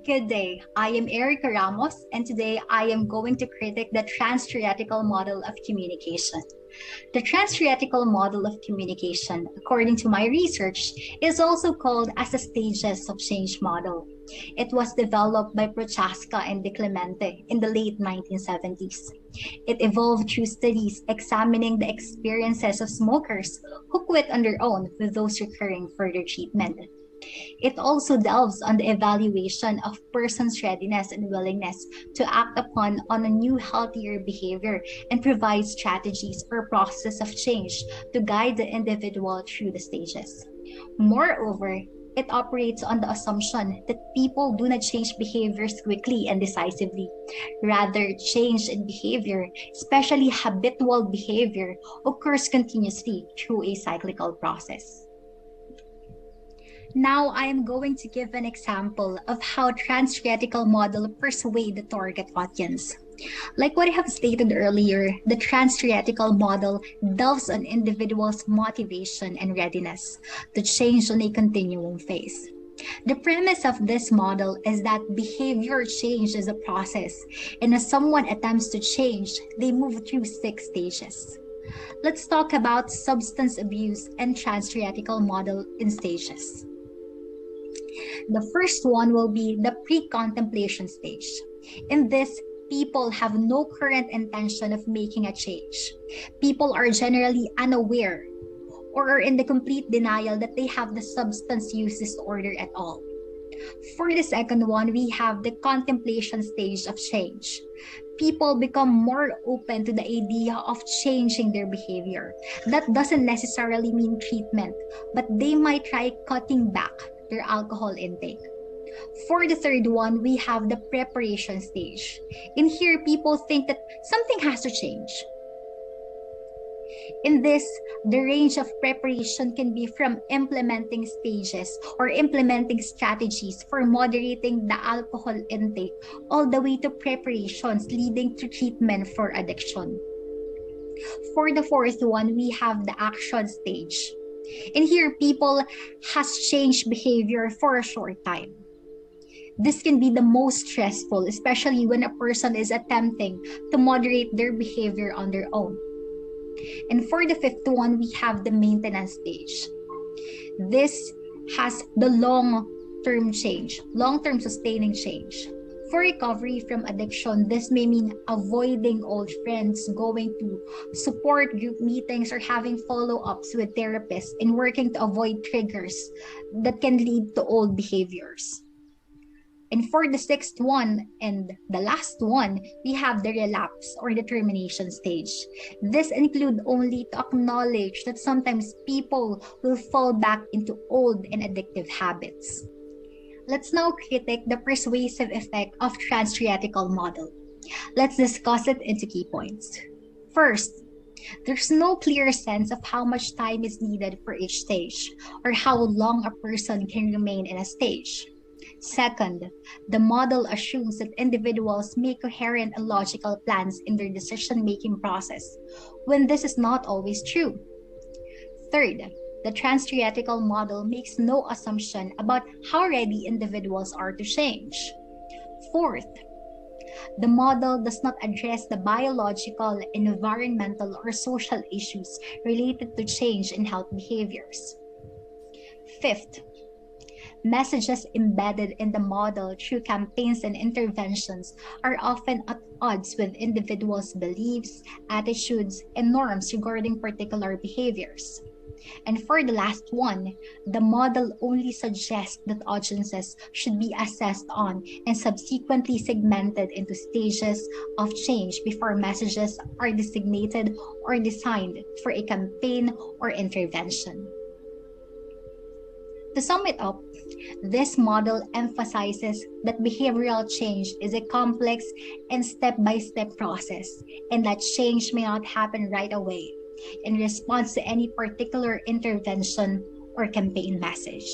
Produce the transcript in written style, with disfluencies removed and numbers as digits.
Good day. I am Erica Ramos, and today I am going to critique the Transtheoretical Model of Communication. The Transtheoretical Model of Communication, according to my research, is also called as a Stages of Change model. It was developed by Prochaska and De Clemente in the late 1970s. It evolved through studies examining the experiences of smokers who quit on their own with those requiring further treatment. It also delves on the evaluation of persons' readiness and willingness to act upon on a new healthier behavior and provides strategies or process of change to guide the individual through the stages. Moreover, it operates on the assumption that people do not change behaviors quickly and decisively. Rather, change in behavior, especially habitual behavior, occurs continuously through a cyclical process. Now I am going to give an example of how Transtheoretical Model persuade the target audience. Like what I have stated earlier, the Transtheoretical Model delves on individuals' motivation and readiness to change on a continuum phase. The premise of this model is that behavior change is a process, and as someone attempts to change, they move through 6 stages. Let's talk about substance abuse and Transtheoretical Model in stages. The first one will be the pre-contemplation stage. In this, people have no current intention of making a change. People are generally unaware or are in the complete denial that they have the substance use disorder at all. For the second one, we have the contemplation stage of change. People become more open to the idea of changing their behavior. That doesn't necessarily mean treatment, but they might try cutting back their alcohol intake. For the third one, we have the preparation stage. In here, people think that something has to change. In this, the range of preparation can be from implementing stages or implementing strategies for moderating the alcohol intake all the way to preparations leading to treatment for addiction. For the fourth one, we have the action stage. In here, people has changed behavior for a short time. This can be the most stressful, especially when a person is attempting to moderate their behavior on their own. And for the fifth one, we have the maintenance stage. This has the long-term change, long-term sustaining change. For recovery from addiction, this may mean avoiding old friends, going to support group meetings, or having follow-ups with therapists and working to avoid triggers that can lead to old behaviors. And for the sixth one and the last one, we have the relapse or the termination stage. This includes only to acknowledge that sometimes people will fall back into old and addictive habits. Let's now critique the persuasive effect of Transtheoretical Model. Let's discuss it into key points. First, there's no clear sense of how much time is needed for each stage or how long a person can remain in a stage. Second, the model assumes that individuals make coherent and logical plans in their decision-making process, when this is not always true. Third, the Transtheoretical Model makes no assumption about how ready individuals are to change. Fourth, the model does not address the biological, environmental, or social issues related to change in health behaviors. Fifth, messages embedded in the model through campaigns and interventions are often at odds with individuals' beliefs, attitudes, and norms regarding particular behaviors. And for the last one, the model only suggests that audiences should be assessed on and subsequently segmented into stages of change before messages are designated or designed for a campaign or intervention. To sum it up, this model emphasizes that behavioral change is a complex and step-by-step process, and that change may not happen right away in response to any particular intervention or campaign message.